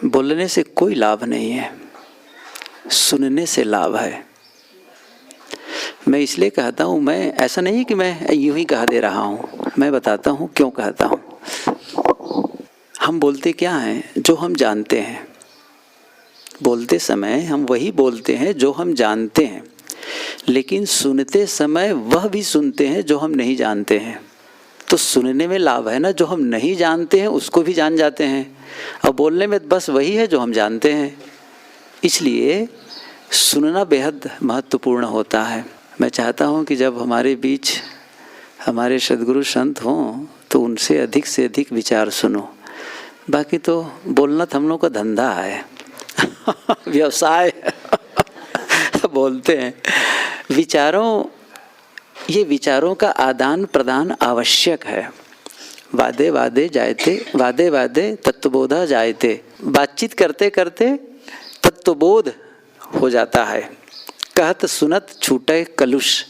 बोलने से कोई लाभ नहीं है, सुनने से लाभ है। मैं इसलिए कहता हूँ, मैं ऐसा नहीं कि मैं यूं ही कह दे रहा हूँ, मैं बताता हूँ क्यों कहता हूँ। हम बोलते क्या हैं? जो हम जानते हैं। बोलते समय हम वही बोलते हैं जो हम जानते हैं, लेकिन सुनते समय वह भी सुनते हैं जो हम नहीं जानते हैं। तो सुनने में लाभ है ना, जो हम नहीं जानते हैं उसको भी जान जाते हैं, और बोलने में बस वही है जो हम जानते हैं। इसलिए सुनना बेहद महत्वपूर्ण होता है। मैं चाहता हूँ कि जब हमारे बीच हमारे सद्गुरु संत हों तो उनसे अधिक से अधिक विचार सुनो। बाकी तो बोलना तो हम लोग का धंधा है व्यवसाय बोलते हैं। ये विचारों का आदान प्रदान आवश्यक है। वादे वादे जायते, वादे वादे तत्वबोधा जायते। बातचीत करते करते तत्वबोध हो जाता है। कहत सुनत छूटे कलुष,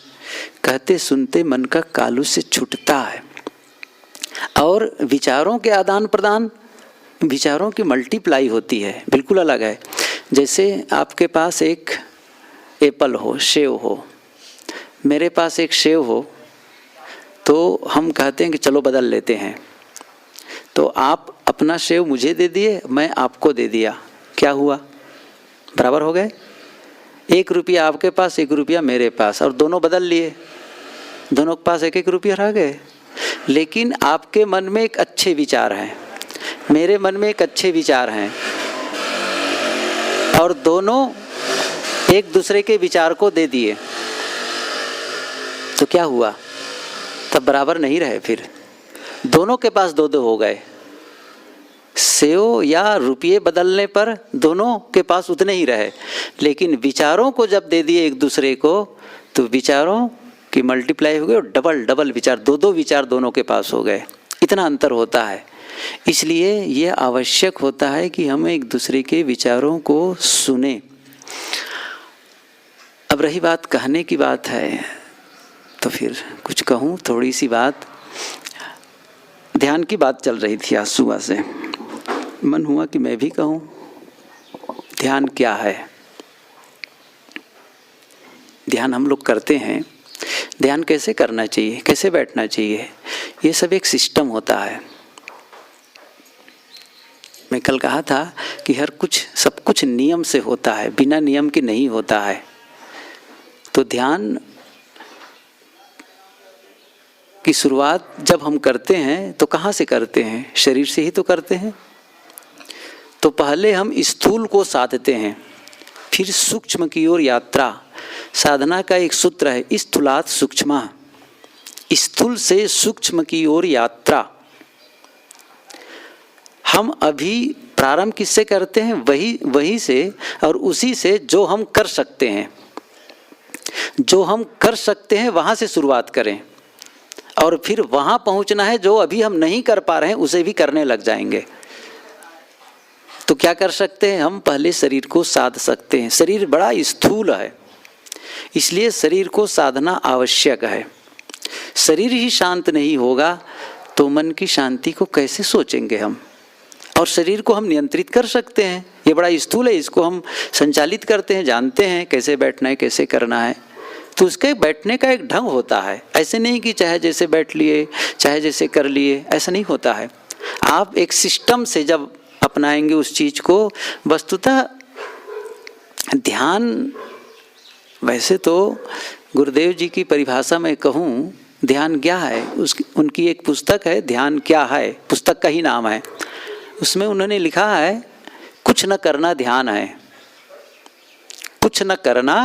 कहते सुनते मन का कालुष्य छूटता है। और विचारों के आदान प्रदान, विचारों की मल्टीप्लाई होती है, बिल्कुल अलग है। जैसे आपके पास एक एप्पल हो, सेव हो, मेरे पास एक सेव हो, तो हम कहते हैं कि चलो बदल लेते हैं। तो आप अपना सेव मुझे दे दिए, मैं आपको दे दिया, क्या हुआ? बराबर हो गए। 1 रुपया आपके पास, 1 रुपया मेरे पास, और दोनों बदल लिए, दोनों के पास 1-1 रुपया रह गए। लेकिन आपके मन में एक अच्छे विचार हैं, मेरे मन में एक अच्छे विचार हैं, और दोनों एक दूसरे के विचार को दे दिए, तो क्या हुआ? तब बराबर नहीं रहे, फिर दोनों के पास 2-2 हो गए। सेव या रुपये बदलने पर दोनों के पास उतने ही रहे, लेकिन विचारों को जब दे दिए एक दूसरे को, तो विचारों की मल्टीप्लाई हो गई और डबल विचार, 2-2 विचार दोनों के पास हो गए। इतना अंतर होता है। इसलिए यह आवश्यक होता है कि हम एक दूसरे के विचारों को सुने। अब रही बात कहने की बात है, तो फिर कुछ कहूँ, थोड़ी सी बात। ध्यान की बात चल रही थी आज सुबह से, मन हुआ कि मैं भी कहूँ ध्यान क्या है। ध्यान हम लोग करते हैं, ध्यान कैसे करना चाहिए, कैसे बैठना चाहिए, ये सब एक सिस्टम होता है। मैं कल कहा था कि सब कुछ नियम से होता है, बिना नियम के नहीं होता है। तो ध्यान की शुरुआत जब हम करते हैं तो कहाँ से करते हैं? शरीर से ही तो करते हैं। तो पहले हम स्थूल को साधते हैं, फिर सूक्ष्म की ओर यात्रा। साधना का एक सूत्र है, स्थूलात् सूक्ष्म, स्थूल से सूक्ष्म की ओर यात्रा। हम अभी प्रारंभ किससे करते हैं? वही से, और उसी से जो हम कर सकते हैं। जो हम कर सकते हैं वहाँ से शुरुआत करें, और फिर वहाँ पहुँचना है जो अभी हम नहीं कर पा रहे हैं, उसे भी करने लग जाएंगे। तो क्या कर सकते हैं? हम पहले शरीर को साध सकते हैं। शरीर बड़ा स्थूल है, इसलिए शरीर को साधना आवश्यक है। शरीर ही शांत नहीं होगा तो मन की शांति को कैसे सोचेंगे हम? और शरीर को हम नियंत्रित कर सकते हैं, ये बड़ा स्थूल है, इसको हम संचालित करते हैं, जानते हैं कैसे बैठना है, कैसे करना है। तो उसके बैठने का एक ढंग होता है। ऐसे नहीं कि चाहे जैसे बैठ लिए, चाहे जैसे कर लिए, ऐसा नहीं होता है। आप एक सिस्टम से जब अपनाएंगे उस चीज को, वस्तुतः ध्यान, वैसे तो गुरुदेव जी की परिभाषा में कहूँ, ध्यान क्या है, उनकी एक पुस्तक है, ध्यान क्या है, पुस्तक का ही नाम है। उसमें उन्होंने लिखा है, कुछ न करना ध्यान है, कुछ न करना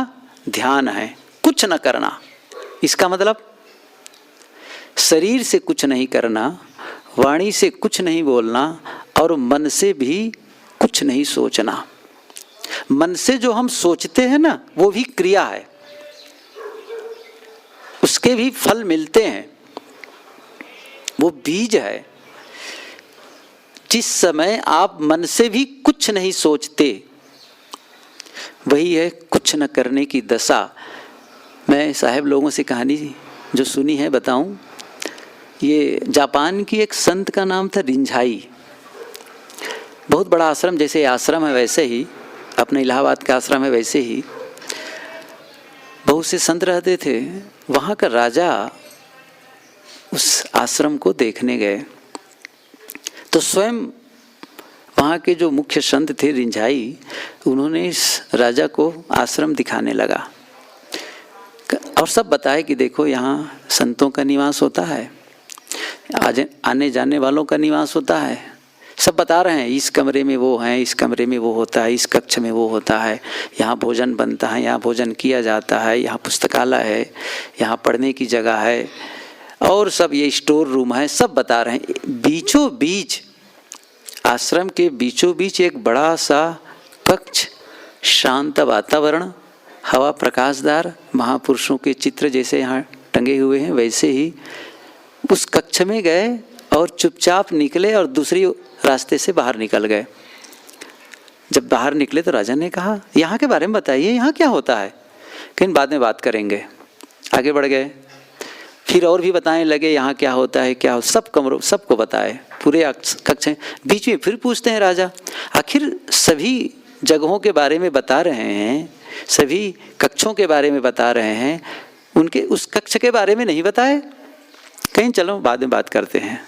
ध्यान है, कुछ न करना। इसका मतलब शरीर से कुछ नहीं करना, वाणी से कुछ नहीं बोलना, और मन से भी कुछ नहीं सोचना। मन से जो हम सोचते हैं ना, वो भी क्रिया है, उसके भी फल मिलते हैं, वो बीज है। जिस समय आप मन से भी कुछ नहीं सोचते, वही है कुछ न करने की दशा। मैं साहब लोगों से कहानी जो सुनी है बताऊं। ये जापान की एक संत का नाम था रिंझाई। बहुत बड़ा आश्रम, जैसे आश्रम है वैसे ही अपने इलाहाबाद का आश्रम है वैसे ही बहुत से संत रहते थे। वहाँ का राजा उस आश्रम को देखने गए तो स्वयं वहाँ के जो मुख्य संत थे रिंझाई, उन्होंने इस राजा को आश्रम दिखाने लगा और सब बताए कि देखो यहाँ संतों का निवास होता है, आज आने जाने वालों का निवास होता है। सब बता रहे हैं, इस कमरे में वो हैं, इस कमरे में वो होता है, इस कक्ष में वो होता है, यहाँ भोजन बनता है, यहाँ भोजन किया जाता है, यहाँ पुस्तकालय है, यहाँ पढ़ने की जगह है और सब ये स्टोर रूम है, सब बता रहे हैं। बीचों बीच आश्रम के बीचों बीच एक बड़ा सा कक्ष, शांत वातावरण, हवा प्रकाशदार, महापुरुषों के चित्र जैसे यहाँ टंगे हुए हैं वैसे ही उस कक्ष में गए और चुपचाप निकले और दूसरी रास्ते से बाहर निकल गए। जब बाहर निकले तो राजा ने कहा यहाँ के बारे में बताइए, यहाँ क्या होता है, कहीं बाद में बात करेंगे। आगे बढ़ गए, फिर और भी बताने लगे यहाँ क्या होता है, क्या हो, सब कमरों सबको बताए, पूरे कक्ष हैं। बीच में फिर पूछते हैं राजा, आखिर सभी जगहों के बारे में बता रहे हैं, सभी कक्षों के बारे में बता रहे हैं, उनके उस कक्ष के बारे में नहीं बताए, कहीं चलो बाद में बात करते हैं।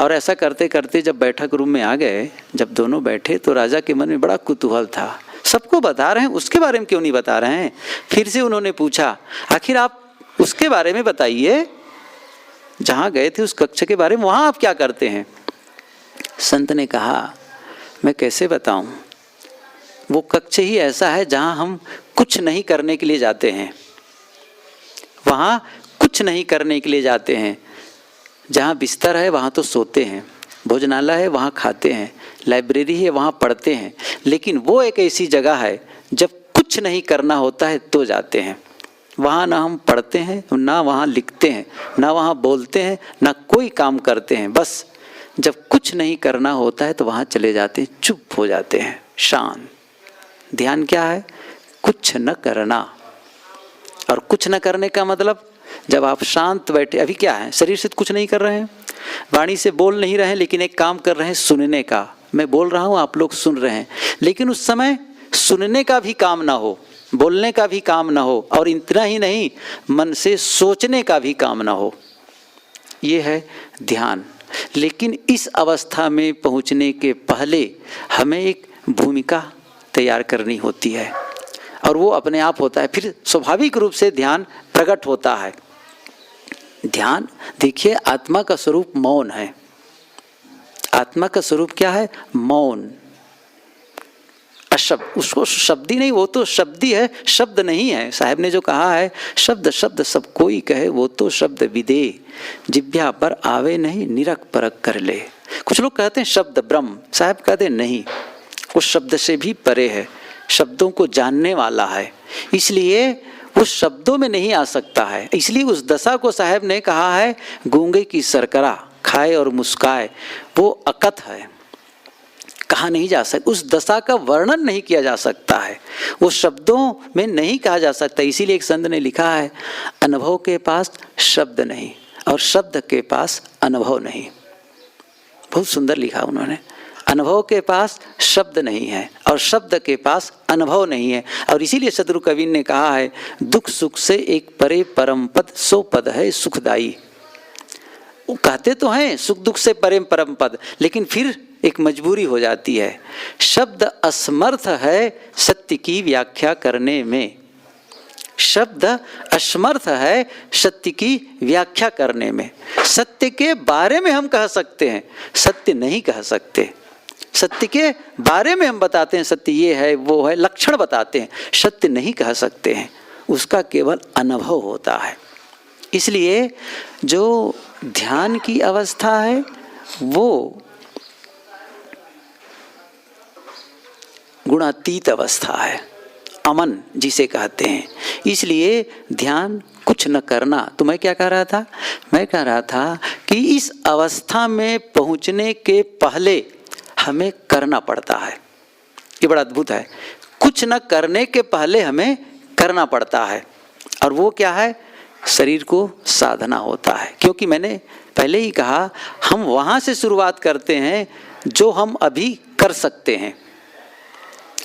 और ऐसा करते करते जब बैठक रूम में आ गए, जब दोनों बैठे तो राजा के मन में बड़ा कुतूहल था, सबको बता रहे हैं, उसके बारे में क्यों नहीं बता रहे हैं। फिर से उन्होंने पूछा, आखिर आप उसके बारे में बताइए, जहाँ गए थे उस कक्ष के बारे में, वहाँ आप क्या करते हैं। संत ने कहा मैं कैसे बताऊं, वो कक्ष ही ऐसा है जहाँ हम कुछ नहीं करने के लिए जाते हैं, वहाँ कुछ नहीं करने के लिए जाते हैं। जहाँ बिस्तर है वहाँ तो सोते हैं, भोजनालय है वहाँ खाते हैं, लाइब्रेरी है वहाँ पढ़ते हैं, लेकिन वो एक ऐसी जगह है जब कुछ नहीं करना होता है तो जाते हैं। वहाँ ना हम पढ़ते हैं, ना वहाँ लिखते हैं, ना वहाँ बोलते हैं, ना कोई काम करते हैं, बस जब कुछ नहीं करना होता है तो वहाँ चले जाते हैं, चुप हो जाते हैं, शांत। ध्यान क्या है, कुछ न करना। और कुछ न करने का मतलब जब आप शांत बैठे, अभी क्या है, शरीर से कुछ नहीं कर रहे हैं, वाणी से बोल नहीं रहे हैं, लेकिन एक काम कर रहे हैं सुनने का। मैं बोल रहा हूँ, आप लोग सुन रहे हैं, लेकिन उस समय सुनने का भी काम ना हो, बोलने का भी काम ना हो, और इतना ही नहीं मन से सोचने का भी काम ना हो, ये है ध्यान। लेकिन इस अवस्था में पहुँचने के पहले हमें एक भूमिका तैयार करनी होती है और वो अपने आप होता है, फिर स्वाभाविक रूप से ध्यान प्रकट होता है। ध्यान देखिए, आत्मा का स्वरूप मौन है। आत्मा का स्वरूप क्या है, मौन, अशब्द। उसको शब्दी नहीं, वो तो शब्दी है, शब्द नहीं है। साहब ने जो कहा है, शब्द शब्द सब कोई कहे, वो तो शब्द विदे, जिब्या पर आवे नहीं, निरख परख कर ले। कुछ लोग कहते हैं शब्द ब्रह्म, साहब कहते हैं नहीं, वो शब्द से भी परे है, शब्दों को जानने वाला है, इसलिए वो शब्दों में नहीं आ सकता है। इसलिए उस दशा को साहब ने कहा है, गूंगे की सरकरा खाए और मुस्काए, वो अकथ है, कहा नहीं जा सकता, उस दशा का वर्णन नहीं किया जा सकता है, वो शब्दों में नहीं कहा जा सकता। इसीलिए एक संत ने लिखा है, अनुभव के पास शब्द नहीं और शब्द के पास अनुभव नहीं। बहुत सुंदर लिखा उन्होंने, अनुभव के पास शब्द नहीं है और शब्द के पास अनुभव नहीं है। और इसीलिए सदगुरु कबीर ने कहा है, दुख सुख से एक परे परम पद, सो पद है सुखदाई। वो कहते तो हैं सुख दुख से परे परम पद, लेकिन फिर एक मजबूरी हो जाती है। शब्द असमर्थ है सत्य की व्याख्या करने में, शब्द असमर्थ है सत्य की व्याख्या करने में। सत्य के बारे में हम कह सकते हैं, सत्य नहीं कह सकते। सत्य के बारे में हम बताते हैं, सत्य ये है वो है, लक्षण बताते हैं, सत्य नहीं कह सकते हैं, उसका केवल अनुभव होता है। इसलिए जो ध्यान की अवस्था है वो गुणातीत अवस्था है, अमन जिसे कहते हैं। इसलिए ध्यान कुछ न करना। तो मैं क्या कह रहा था, मैं कह रहा था कि इस अवस्था में पहुंचने के पहले हमें करना पड़ता है। ये बड़ा अद्भुत है, कुछ न करने के पहले हमें करना पड़ता है। और वो क्या है, शरीर को साधना होता है। क्योंकि मैंने पहले ही कहा, हम वहाँ से शुरुआत करते हैं जो हम अभी कर सकते हैं।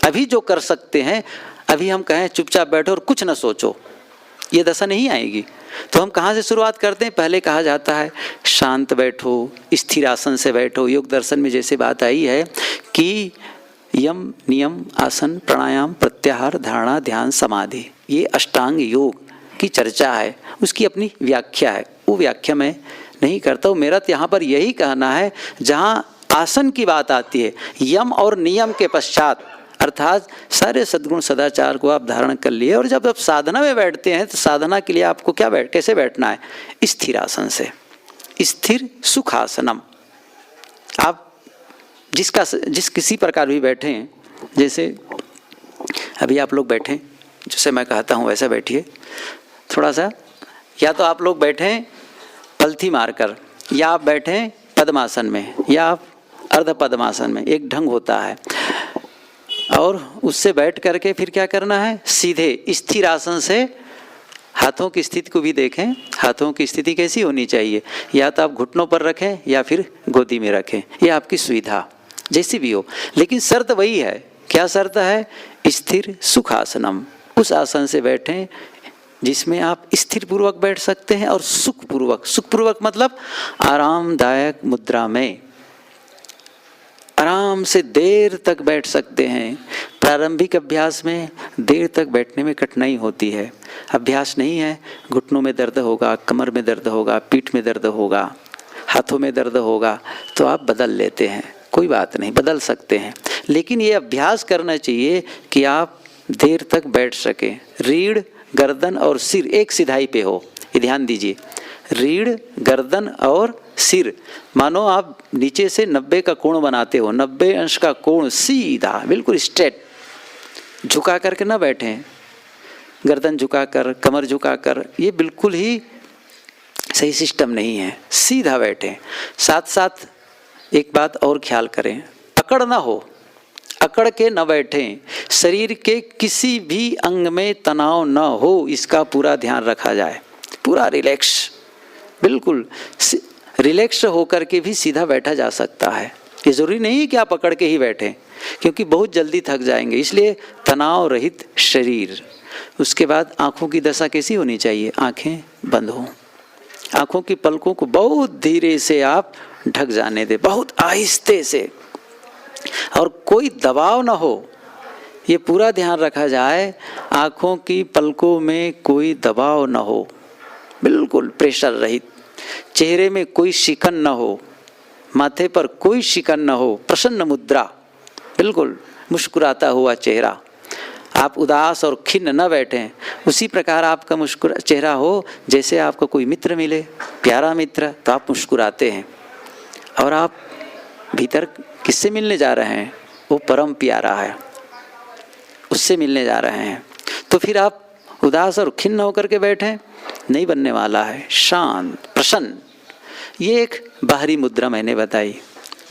अभी जो कर सकते हैं, अभी हम कहें चुपचाप बैठो और कुछ ना सोचो, ये दशा नहीं आएगी। तो हम कहाँ से शुरुआत करते हैं? पहले कहा जाता है शांत बैठो, स्थिर आसन से बैठो। योग दर्शन में जैसे बात आई है कि यम, नियम, आसन, प्राणायाम, प्रत्याहार, धारणा, ध्यान, समाधि, ये अष्टांग योग की चर्चा है, उसकी अपनी व्याख्या है। वो व्याख्या मैं नहीं करता हूँ। मेरा तो यहाँ पर यही कहना है, जहाँ आसन की बात आती है, यम और नियम के पश्चात, अर्थात सारे सद्गुण सदाचार को आप धारण कर लिए, और जब आप साधना में बैठते हैं तो साधना के लिए आपको क्या कैसे बैठना है? स्थिर आसन से, स्थिर सुखासनम। आप जिस किसी प्रकार भी बैठे हैं, जैसे अभी आप लोग बैठे, जैसे मैं कहता हूँ वैसा बैठिए थोड़ा सा, या तो आप लोग बैठे पलथी मारकर, या आप बैठे पद्मासन में, या आप अर्ध पद्मासन में, एक ढंग होता है। और उससे बैठ करके फिर क्या करना है? सीधे स्थिर आसन से हाथों की स्थिति को भी देखें। हाथों की स्थिति कैसी होनी चाहिए? या तो आप घुटनों पर रखें या फिर गोदी में रखें, ये आपकी सुविधा जैसी भी हो, लेकिन शर्त वही है। क्या शर्त है? स्थिर सुखासनम। उस आसन से बैठें जिसमें आप स्थिर पूर्वक बैठ सकते हैं और सुखपूर्वक। सुखपूर्वक मतलब आरामदायक मुद्रा में आराम से देर तक बैठ सकते हैं। प्रारंभिक अभ्यास में देर तक बैठने में कठिनाई होती है। अभ्यास नहीं है, घुटनों में दर्द होगा, कमर में दर्द होगा, पीठ में दर्द होगा, हाथों में दर्द होगा, तो आप बदल लेते हैं, कोई बात नहीं, बदल सकते हैं। लेकिन ये अभ्यास करना चाहिए कि आप देर तक बैठ सकें। रीढ़, गर्दन और सिर एक सिधाई पे हो, ये ध्यान दीजिए। रीढ़, गर्दन और सिर, मानो आप नीचे से 90 का कोण बनाते हो, 90 अंश का कोण सीधा बिल्कुल स्ट्रेट, झुका करके ना बैठें। गर्दन झुकाकर, कमर झुकाकर, ये बिल्कुल ही सही सिस्टम नहीं है। सीधा बैठें। साथ साथ एक बात और ख्याल करें, अकड़ ना हो, अकड़ के न बैठें। शरीर के किसी भी अंग में तनाव न हो, इसका पूरा ध्यान रखा जाए। पूरा रिलैक्स, बिल्कुल रिलैक्स होकर के भी सीधा बैठा जा सकता है। ये ज़रूरी नहीं कि आप पकड़ के ही बैठें, क्योंकि बहुत जल्दी थक जाएंगे। इसलिए तनाव रहित शरीर। उसके बाद आँखों की दशा कैसी होनी चाहिए? आँखें बंद हों, आँखों की पलकों को बहुत धीरे से आप ढक जाने दें, बहुत आहिस्ते से, और कोई दबाव ना हो, ये पूरा ध्यान रखा जाए। आँखों की पलकों में कोई दबाव ना हो, बिल्कुल प्रेशर रहित। चेहरे में कोई शिकन न हो, माथे पर कोई शिकन न हो, प्रसन्न मुद्रा, बिल्कुल मुस्कुराता हुआ चेहरा। आप उदास और खिन्न न बैठें। उसी प्रकार आपका चेहरा हो जैसे आपका कोई मित्र मिले, प्यारा मित्र, तो आप मुस्कुराते हैं। और आप भीतर किससे मिलने जा रहे हैं? वो परम प्यारा है, उससे मिलने जा रहे हैं। तो फिर आप उदास और खिन्न होकर के बैठें, नहीं बनने वाला है। शांत, प्रसन्न, ये एक बाहरी मुद्रा मैंने बताई।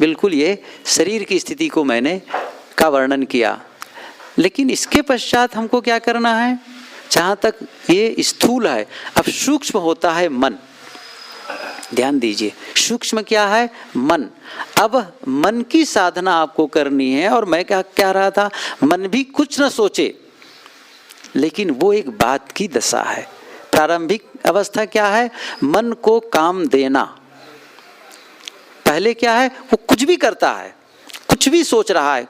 बिल्कुल ये शरीर की स्थिति को मैंने का वर्णन किया। लेकिन इसके पश्चात हमको क्या करना है? जहाँ तक ये स्थूल है, अब सूक्ष्म होता है मन। ध्यान दीजिए, सूक्ष्म क्या है? मन। अब मन की साधना आपको करनी है। और मैं क्या कह रहा था? मन भी कुछ न सोचे, लेकिन वो एक बात की दशा है। प्रारंभिक अवस्था क्या है? मन को काम देना। पहले क्या है? वो कुछ भी करता है, कुछ भी सोच रहा है,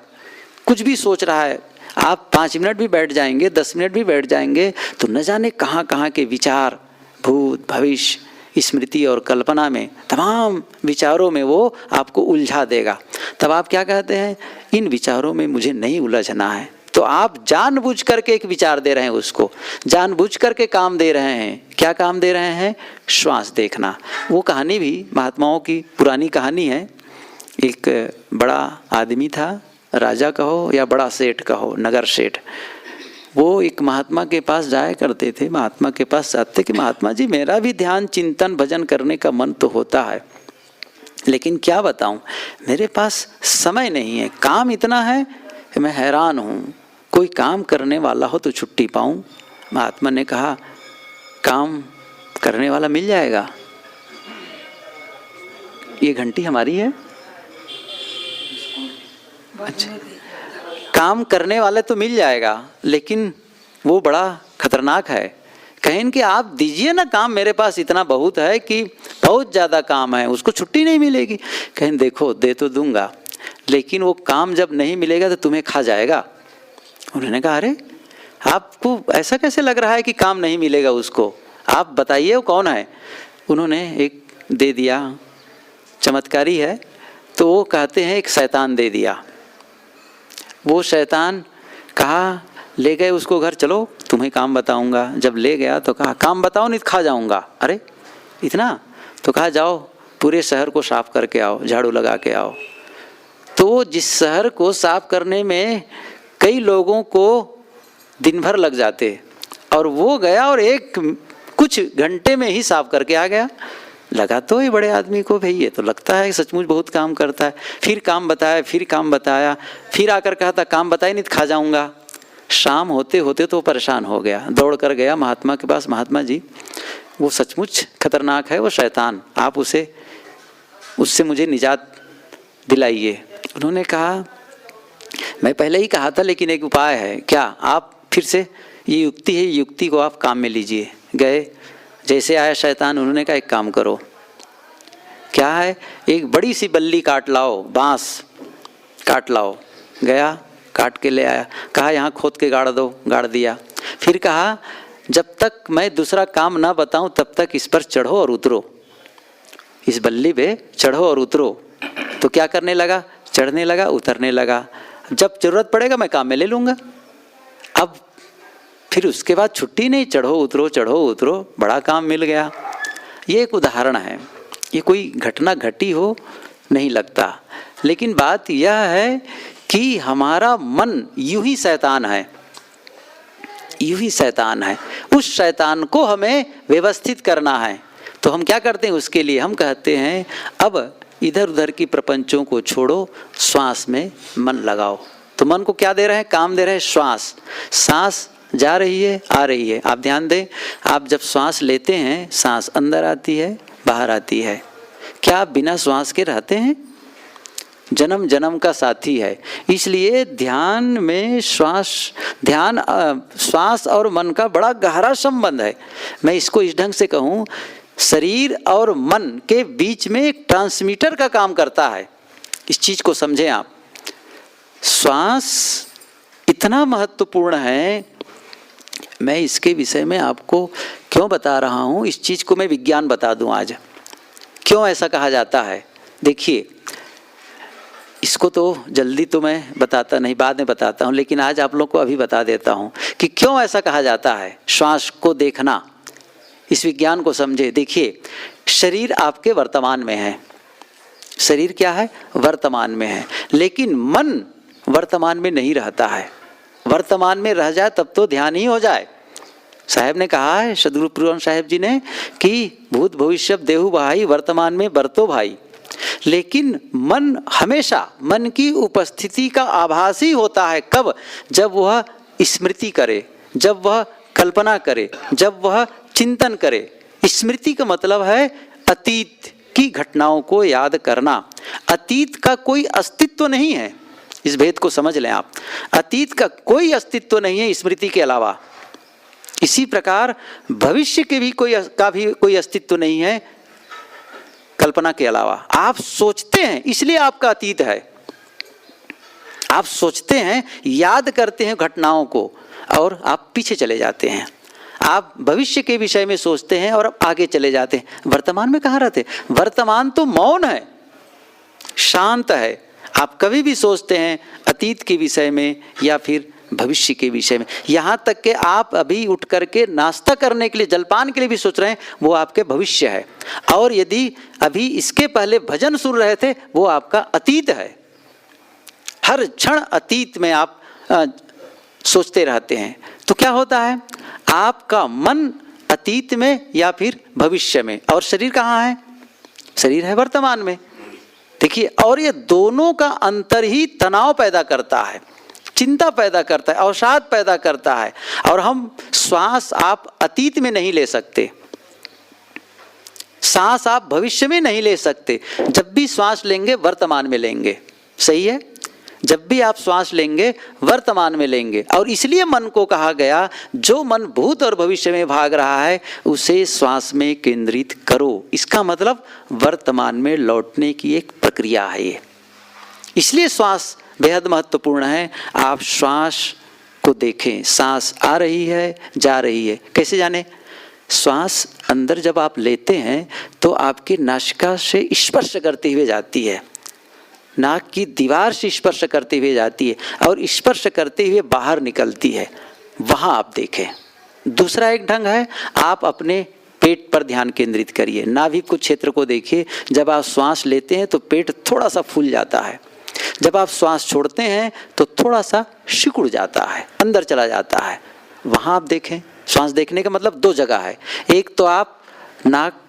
कुछ भी सोच रहा है। आप 5 मिनट भी बैठ जाएंगे, 10 मिनट भी बैठ जाएंगे, तो न जाने कहाँ कहाँ के विचार, भूत भविष्य, स्मृति और कल्पना में, तमाम विचारों में वो आपको उलझा देगा। तब आप क्या कहते हैं? इन विचारों में मुझे नहीं उलझना है। तो आप जानबूझ करके एक विचार दे रहे हैं, उसको जानबूझ करके काम दे रहे हैं। क्या काम दे रहे हैं? श्वास देखना। वो कहानी भी महात्माओं की पुरानी कहानी है। एक बड़ा आदमी था, राजा कहो या बड़ा सेठ कहो, नगर सेठ। वो एक महात्मा के पास जाया करते थे। महात्मा के पास जाते कि महात्मा जी, मेरा भी ध्यान, चिंतन, भजन करने का मन तो होता है, लेकिन क्या बताऊं, मेरे पास समय नहीं है, काम इतना है कि मैं हैरान हूँ। कोई काम करने वाला हो तो छुट्टी पाऊं। महात्मा ने कहा, काम करने वाला मिल जाएगा। ये घंटी हमारी है, अच्छा, काम करने वाले तो मिल जाएगा, लेकिन वो बड़ा खतरनाक है। कहें कि आप दीजिए ना काम, मेरे पास इतना बहुत है कि बहुत ज़्यादा काम है, उसको छुट्टी नहीं मिलेगी। कहें देखो दे तो दूंगा, लेकिन वो काम जब नहीं मिलेगा तो तुम्हें खा जाएगा। उन्होंने कहा अरे आपको ऐसा कैसे लग रहा है कि काम नहीं मिलेगा उसको, आप बताइए वो कौन है। उन्होंने एक दे दिया, चमत्कारी है, तो वो कहते हैं एक शैतान दे दिया। वो शैतान कहा, ले गए उसको घर, चलो तुम्हें काम बताऊंगा। जब ले गया तो कहा काम बताओ नहीं तो खा जाऊंगा। अरे इतना, तो कहा जाओ पूरे शहर को साफ करके आओ, झाड़ू लगा के आओ। तो जिस शहर को साफ करने में कई लोगों को दिन भर लग जाते, और वो गया और कुछ घंटे में ही साफ करके आ गया। लगा तो ये बड़े आदमी को, भाई ये तो लगता है सचमुच बहुत काम करता है। फिर काम बताया, फिर काम बताया, फिर आकर कहा था काम बताए नहीं तो खा जाऊंगा। शाम होते होते तो परेशान हो गया, दौड़ कर गया महात्मा के पास, महात्मा जी वो सचमुच खतरनाक है वो शैतान, आप उससे मुझे निजात दिलाइए। उन्होंने कहा मैं पहले ही कहा था, लेकिन एक उपाय है। क्या? आप फिर से ये युक्ति है, युक्ति को आप काम में लीजिए। गए, जैसे आया शैतान, उन्होंने कहा एक काम करो, क्या है, एक बड़ी सी बल्ली काट लाओ, बांस काट लाओ। गया, काट के ले आया, कहा यहाँ खोद के गाड़ दो, गाड़ दिया। फिर कहा जब तक मैं दूसरा काम ना बताऊं तब तक इस पर चढ़ो और उतरो, इस बल्ली पे चढ़ो और उतरो। तो क्या करने लगा, चढ़ने लगा, उतरने लगा। जब जरूरत पड़ेगा मैं काम में ले लूँगा। अब फिर उसके बाद छुट्टी नहीं, चढ़ो उतरो, चढ़ो उतरो, बड़ा काम मिल गया। ये एक उदाहरण है, ये कोई घटना घटी हो नहीं लगता, लेकिन बात यह है कि हमारा मन यूं ही शैतान है, यूं ही शैतान है। उस शैतान को हमें व्यवस्थित करना है। तो हम क्या करते हैं उसके लिए, हम कहते हैं अब इधर उधर की प्रपंचों को छोड़ो, श्वास में मन लगाओ। तो मन को क्या दे रहे हैं, काम दे रहे हैं, श्वास। सांस जा रही है, आ रही है, आप ध्यान दें। आप जब श्वास लेते हैं, सांस अंदर आती है, बाहर आती है। क्या आप बिना श्वास के रहते हैं? जन्म जन्म का साथी है। इसलिए ध्यान में श्वास और मन का बड़ा गहरा संबंध है। मैं इसको इस ढंग से कहूँ, शरीर और मन के बीच में एक ट्रांसमीटर का काम करता है। इस चीज को समझें आप। श्वास इतना महत्वपूर्ण है, मैं इसके विषय में आपको क्यों बता रहा हूँ, इस चीज को मैं विज्ञान बता दूं आज, क्यों ऐसा कहा जाता है। देखिए, इसको तो जल्दी तो मैं बताता नहीं, बाद में बताता हूँ, लेकिन आज आप लोग को अभी बता देता हूँ कि क्यों ऐसा कहा जाता है। श्वास को देखना, इस विज्ञान को समझे। देखिए, शरीर आपके वर्तमान में है, शरीर क्या है, वर्तमान में है, लेकिन मन वर्तमान में नहीं रहता है। वर्तमान में रह जाए तब तो ध्यान ही हो जाए। साहब ने कहा है, सदगुरु पूरन साहब जी ने, कि भूत भविष्य देहु भाई, वर्तमान में बरतो भाई। लेकिन मन हमेशा मन की उपस्थिति का आभासी होता है। कब? जब वह स्मृति करे, जब वह कल्पना करे, जब वह चिंतन करे। स्मृति का मतलब है अतीत की घटनाओं को याद करना। अतीत का कोई अस्तित्व नहीं है, इस भेद को समझ लें आप। अतीत का कोई अस्तित्व नहीं है स्मृति के अलावा। इसी प्रकार भविष्य के भी कोई अस्तित्व नहीं है कल्पना के अलावा। आप सोचते हैं इसलिए आपका अतीत है। आप सोचते हैं, याद करते हैं घटनाओं को, और आप पीछे चले जाते हैं। आप भविष्य के विषय में सोचते हैं और आप आगे चले जाते हैं। वर्तमान में कहाँ रहते? वर्तमान तो मौन है, शांत है। आप कभी भी सोचते हैं अतीत के विषय में या फिर भविष्य के विषय में। यहाँ तक कि आप अभी उठ करके नाश्ता करने के लिए, जलपान के लिए भी सोच रहे हैं, वो आपके भविष्य है। और यदि अभी इसके पहले भजन सुन रहे थे, वो आपका अतीत है। हर क्षण अतीत में आप सोचते रहते हैं। तो क्या होता है, आपका मन अतीत में या फिर भविष्य में, और शरीर कहाँ है? शरीर है वर्तमान में। देखिए, और ये दोनों का अंतर ही तनाव पैदा करता है, चिंता पैदा करता है, अवसाद पैदा करता है। और हम श्वास आप अतीत में नहीं ले सकते, सांस आप भविष्य में नहीं ले सकते। जब भी श्वास लेंगे वर्तमान में लेंगे, सही है। जब भी आप श्वास लेंगे वर्तमान में लेंगे। और इसलिए मन को कहा गया जो मन भूत और भविष्य में भाग रहा है उसे श्वास में केंद्रित करो। इसका मतलब वर्तमान में लौटने की एक प्रक्रिया है ये। इसलिए श्वास बेहद महत्वपूर्ण है। आप श्वास को देखें, सांस आ रही है जा रही है। कैसे जाने? श्वास अंदर जब आप लेते हैं तो आपकी नासिका से स्पर्श करते हुए जाती है, नाक की दीवार से स्पर्श करते हुए जाती है और स्पर्श करते हुए बाहर निकलती है, वहाँ आप देखें। दूसरा एक ढंग है, आप अपने पेट पर ध्यान केंद्रित करिए, नाभिक कुछ क्षेत्र को देखिए। जब आप श्वास लेते हैं तो पेट थोड़ा सा फूल जाता है, जब आप श्वास छोड़ते हैं तो थोड़ा सा सिकुड़ जाता है, अंदर चला जाता है, वहाँ आप देखें। श्वास देखने का मतलब दो जगह है, एक तो आप नाक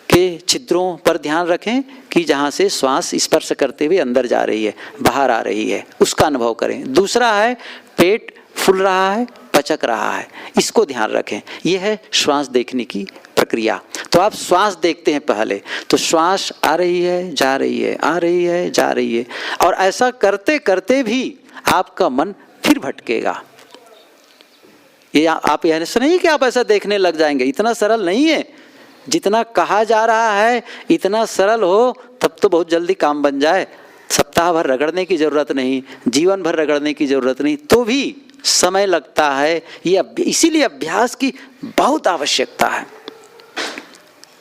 के छिद्रों पर ध्यान रखें कि जहाँ से श्वास स्पर्श करते हुए अंदर जा रही है बाहर आ रही है, उसका अनुभव करें। दूसरा है पेट फूल रहा है पचक रहा है, इसको ध्यान रखें। यह है श्वास देखने की प्रक्रिया। तो आप श्वास देखते हैं पहले, तो श्वास आ रही है जा रही है, आ रही है जा रही है, और ऐसा करते करते भी आपका मन फिर भटकेगा। ये आप ऐसा नहीं कि आप ऐसा देखने लग जाएंगे, इतना सरल नहीं है। जितना कहा जा रहा है इतना सरल हो तब तो बहुत जल्दी काम बन जाए। सप्ताह भर रगड़ने की जरूरत नहीं, जीवन भर रगड़ने की जरूरत नहीं, तो भी समय लगता है। ये इसीलिए अभ्यास की बहुत आवश्यकता है।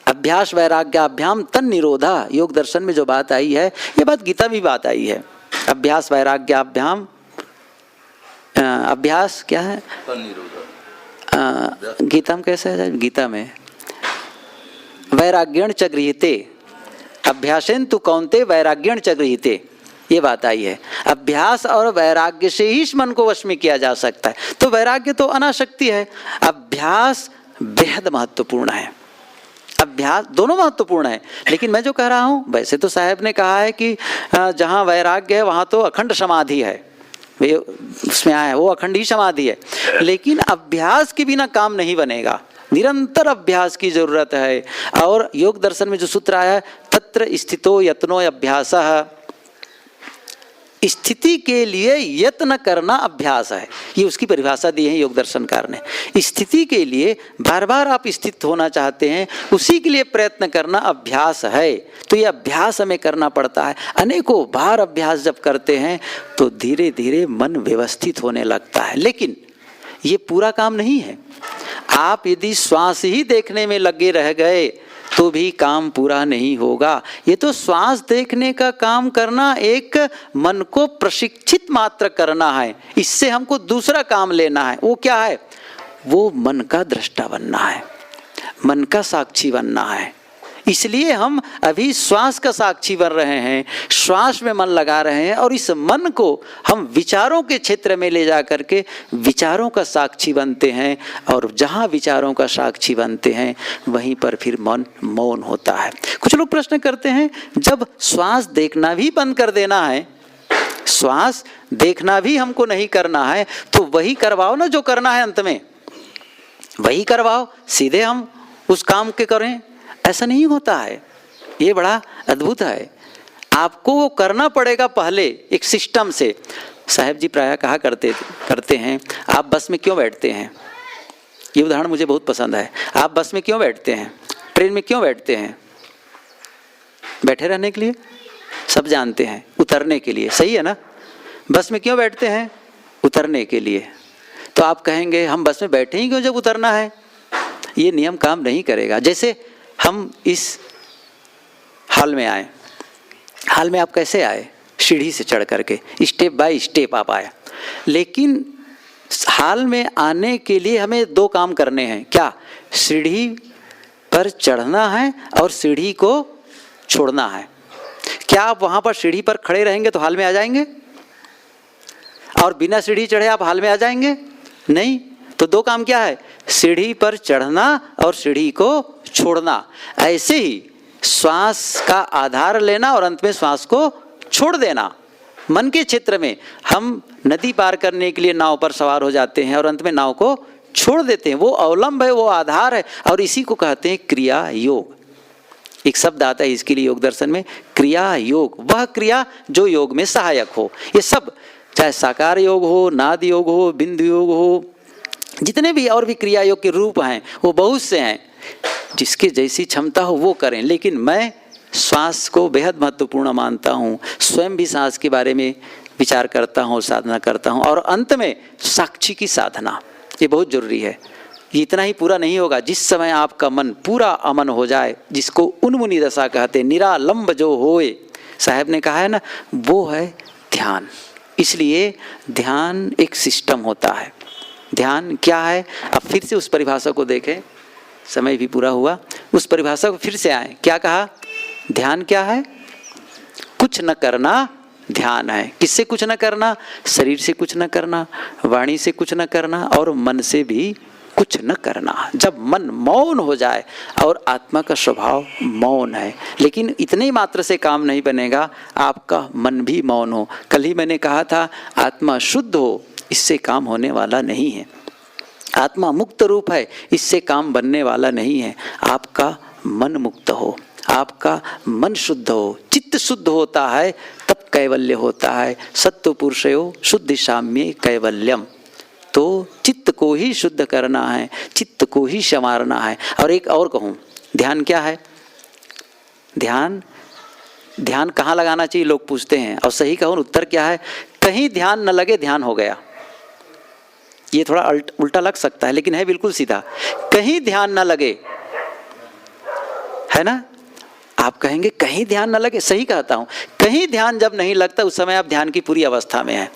अभ्यास वैराग्याभ्याम तन निरोधा, योग दर्शन में जो बात आई है ये बात गीता में बात आई है। अभ्यास वैराग्याभ्याम, अभ्यास क्या है तन निरोधा, गीता में कैसे है? गीता में वैराग्यण च गृहीते, अभ्यासेन तु कौन्ते वैराग्यण च गृहीते, ये बात आई है। अभ्यास और वैराग्य से ही इस मन को वश में किया जा सकता है। तो वैराग्य तो अनासक्ति है, अभ्यास बेहद महत्वपूर्ण है। अभ्यास दोनों महत्वपूर्ण है, लेकिन मैं जो कह रहा हूँ, वैसे तो साहब ने कहा है कि जहाँ वैराग्य है वहाँ तो अखंड समाधि है, वे उसमें आया है वो अखंड ही समाधि है। लेकिन अभ्यास के बिना काम नहीं बनेगा, निरंतर अभ्यास की जरूरत है। और योग दर्शन में जो सूत्र आया है तत्र स्थितो यत्नो अभ्यासः, स्थिति के लिए यत्न करना अभ्यास है, ये उसकी परिभाषा दी है योग दर्शनकार ने। स्थिति के लिए बार बार आप स्थित होना चाहते हैं, उसी के लिए प्रयत्न करना अभ्यास है। तो ये अभ्यास हमें करना पड़ता है। अनेकों बार अभ्यास जब करते हैं तो धीरे धीरे मन व्यवस्थित होने लगता है। लेकिन ये पूरा काम नहीं है। आप यदि श्वास ही देखने में लगे रह गए तो भी काम पूरा नहीं होगा। ये तो श्वास देखने का काम करना एक मन को प्रशिक्षित मात्र करना है। इससे हमको दूसरा काम लेना है। वो क्या है? वो मन का दृष्टा बनना है, मन का साक्षी बनना है। इसलिए हम अभी श्वास का साक्षी बन रहे हैं, श्वास में मन लगा रहे हैं, और इस मन को हम विचारों के क्षेत्र में ले जा करके विचारों का साक्षी बनते हैं। और जहाँ विचारों का साक्षी बनते हैं वहीं पर फिर मन मौन होता है। कुछ लोग प्रश्न करते हैं, जब श्वास देखना भी बंद कर देना है, श्वास देखना भी हमको नहीं करना है, तो वही करवाओ ना जो करना है, अंत में वही करवाओ, सीधे हम उस काम के करें। ऐसा नहीं होता है। ये बड़ा अद्भुत है। आपको वो करना पड़ेगा पहले एक सिस्टम से। साहब जी प्रायः कहा करते हैं, आप बस में क्यों बैठते हैं? ये उदाहरण मुझे बहुत पसंद है। आप बस में क्यों बैठते हैं? ट्रेन में क्यों बैठते हैं? बैठे रहने के लिए, सब जानते हैं। उतरने के लिए, सही है ना? बस में क्यों बैठते हैं? उतरने के लिए। तो आप कहेंगे हम बस में बैठे ही क्यों जब उतरना है? ये नियम काम नहीं करेगा। जैसे हम इस हाल में आए, हाल में आप कैसे आए? सीढ़ी से चढ़ करके, स्टेप बाय स्टेप आप आए। लेकिन हाल में आने के लिए हमें दो काम करने हैं। क्या? सीढ़ी पर चढ़ना है और सीढ़ी को छोड़ना है। क्या आप वहाँ पर सीढ़ी पर खड़े रहेंगे तो हाल में आ जाएंगे? और बिना सीढ़ी चढ़े आप हाल में आ जाएंगे? नहीं। तो दो काम क्या है? सीढ़ी पर चढ़ना और सीढ़ी को छोड़ना। ऐसे ही श्वास का आधार लेना और अंत में श्वास को छोड़ देना। मन के क्षेत्र में हम नदी पार करने के लिए नाव पर सवार हो जाते हैं और अंत में नाव को छोड़ देते हैं। वो अवलंब है, वो आधार है, और इसी को कहते हैं क्रिया योग। एक शब्द आता है इसके लिए योग दर्शन में, क्रिया क्रिया योग, वह क्रिया जो योग में सहायक हो। ये सब चाहे साकार योग हो, नाद योग हो, बिंदु योग हो, जितने भी और भी क्रिया योग के रूप हैं वो बहुत से हैं, जिसकी जैसी क्षमता हो वो करें। लेकिन मैं श्वास को बेहद महत्वपूर्ण मानता हूँ, स्वयं भी सांस के बारे में विचार करता हूँ, साधना करता हूँ। और अंत में साक्षी की साधना, ये बहुत जरूरी है। ये इतना ही पूरा नहीं होगा, जिस समय आपका मन पूरा अमन हो जाए, जिसको उन्मुनि दशा कहते, निरालंब जो होए, साहब ने कहा है ना, वो है ध्यान। इसलिए ध्यान एक सिस्टम होता है। ध्यान क्या है, अब फिर से उस परिभाषा को देखें, समय भी पूरा हुआ, उस परिभाषा को फिर से आए। क्या कहा, ध्यान क्या है, कुछ न करना ध्यान है। किससे कुछ न करना, शरीर से कुछ न करना, वाणी से कुछ न करना, और मन से भी कुछ न करना। जब मन मौन हो जाए, और आत्मा का स्वभाव मौन है, लेकिन इतने मात्र से काम नहीं बनेगा, आपका मन भी मौन हो। कल ही मैंने कहा था, आत्मा शुद्ध हो, इससे काम होने वाला नहीं है। आत्मा मुक्त रूप है, इससे काम बनने वाला नहीं है। आपका मन मुक्त हो, आपका मन शुद्ध हो, चित्त शुद्ध होता है, तब कैवल्य होता है। सत्व पुरुषयो शुद्धि साम्ये कैवल्यम। तो चित्त को ही शुद्ध करना है, चित्त को ही संवारना है। और एक और कहूँ, ध्यान क्या है, ध्यान कहाँ लगाना चाहिए लोग पूछते हैं, और सही कहूँ उत्तर क्या है, कहीं ध्यान न लगे ध्यान हो गया। ये थोड़ा उल्टा लग सकता है, लेकिन है बिल्कुल सीधा। कहीं ध्यान न लगे, है ना, आप कहेंगे कहीं ध्यान न लगे, सही कहता हूँ। कहीं ध्यान जब नहीं लगता, उस समय आप ध्यान की पूरी अवस्था में हैं।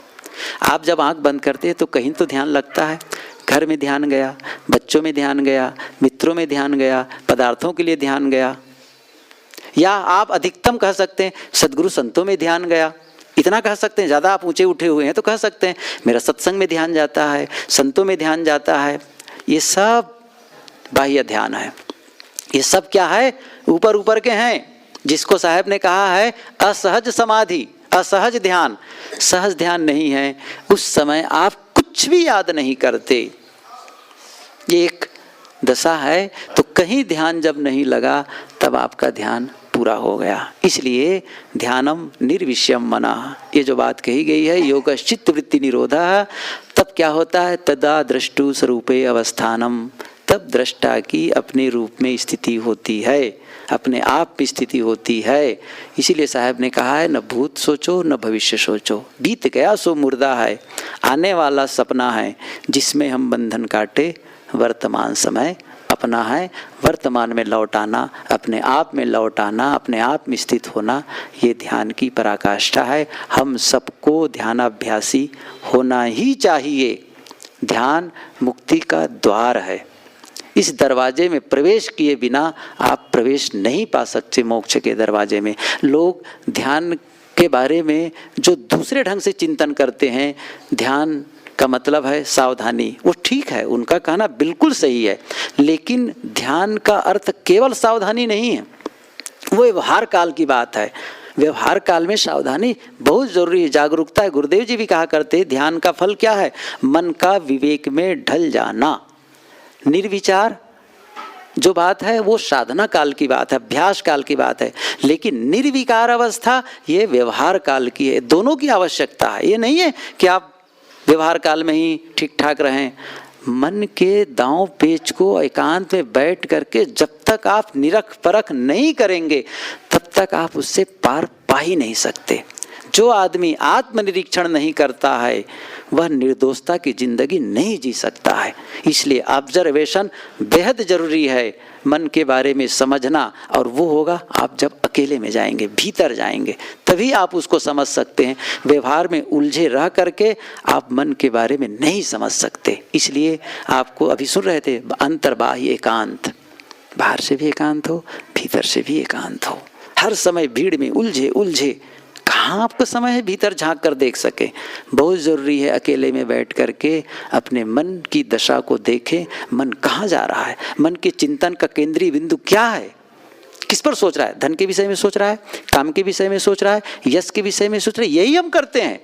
आप जब आंख बंद करते हैं तो कहीं तो ध्यान लगता है, घर में ध्यान गया, बच्चों में ध्यान गया, मित्रों में ध्यान गया, पदार्थों के लिए ध्यान गया, या आप अधिकतम कह सकते हैं सद्गुरु संतों में ध्यान गया। इतना कह सकते हैं, ज़्यादा आप ऊंचे उठे हुए हैं तो कह सकते हैं मेरा सत्संग में ध्यान जाता है, संतों में ध्यान जाता है। ये सब बाह्य ध्यान है। ये सब क्या है, ऊपर ऊपर के हैं, जिसको साहब ने कहा है असहज समाधि, असहज ध्यान। सहज ध्यान नहीं है, उस समय आप कुछ भी याद नहीं करते, ये एक दशा है। तो कहीं ध्यान जब नहीं लगा, तब आपका ध्यान पूरा हो गया। इसलिए ध्यानम निर्विषयम मना, ये जो बात कही गई है, योगश्चित्त वृत्ति निरोधा, तब क्या होता है, तदा दृष्टु स्वरूपे अवस्थानम, तब दृष्टा की अपने रूप में स्थिति होती है, अपने आप में स्थिति होती है। इसीलिए साहब ने कहा है, न भूत सोचो न भविष्य सोचो, बीत गया सो मुर्दा है, आने वाला सपना है, जिसमें हम बंधन काटे, वर्तमान समय अपना है। वर्तमान में लौट आना, अपने आप में लौट आना, अपने आप में स्थित होना, ये ध्यान की पराकाष्ठा है। हम सबको ध्यानाभ्यासी होना ही चाहिए। ध्यान मुक्ति का द्वार है। इस दरवाजे में प्रवेश किए बिना आप प्रवेश नहीं पा सकते मोक्ष के दरवाजे में। लोग ध्यान के बारे में जो दूसरे ढंग से चिंतन करते हैं, ध्यान का मतलब है सावधानी, वो ठीक है, उनका कहना बिल्कुल सही है, लेकिन ध्यान का अर्थ केवल सावधानी नहीं है, वो व्यवहार काल की बात है। व्यवहार काल में सावधानी बहुत जरूरी है, जागरूकता है। गुरुदेव जी भी कहा करते, ध्यान का फल क्या है, मन का विवेक में ढल जाना। निर्विचार जो बात है वो साधना काल की बात है, अभ्यास काल की बात है, लेकिन निर्विकार अवस्था ये व्यवहार काल की है। दोनों की आवश्यकता है। ये नहीं है कि आप व्यवहार काल में ही ठीक ठाक रहें। मन के दांव पेच को एकांत में बैठ करके जब तक आप निरख परख नहीं करेंगे, तब तक आप उससे पार पा ही नहीं सकते। जो आदमी आत्मनिरीक्षण नहीं करता है, वह निर्दोषता की जिंदगी नहीं जी सकता है। इसलिए ऑब्जर्वेशन बेहद जरूरी है, मन के बारे में समझना, और वो होगा आप जब अकेले में जाएंगे, भीतर जाएंगे, तभी आप उसको समझ सकते हैं। व्यवहार में उलझे रह करके आप मन के बारे में नहीं समझ सकते। इसलिए आपको अभी सुन रहे थे, अंतर्बाह्य एकांत, बाहर से भी एकांत हो, भीतर से भी एकांत हो। हर समय भीड़ में उलझे कहाँ आपका समय है भीतर झांक कर देख सके। बहुत ज़रूरी है अकेले में बैठ करके अपने मन की दशा को देखें, मन कहाँ जा रहा है, मन के चिंतन का केंद्रीय बिंदु क्या है, किस पर सोच रहा है। धन के विषय में सोच रहा है, काम के विषय में सोच रहा है, यश के विषय में सोच रहा है, यही हम करते हैं।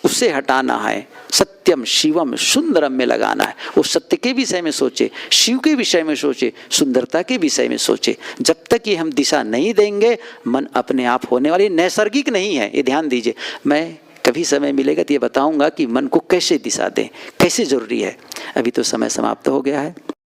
उससे हटाना है सत्यम शिवम सुंदरम में लगाना है। वो सत्य के विषय में सोचे, शिव के विषय में सोचे, सुंदरता के विषय में सोचे। जब तक ये हम दिशा नहीं देंगे मन अपने आप होने वाली, नैसर्गिक नहीं है, ये ध्यान दीजिए। मैं कभी समय मिलेगा तो ये बताऊंगा कि मन को कैसे दिशा दें, कैसे जरूरी है। अभी तो समय समाप्त हो गया है।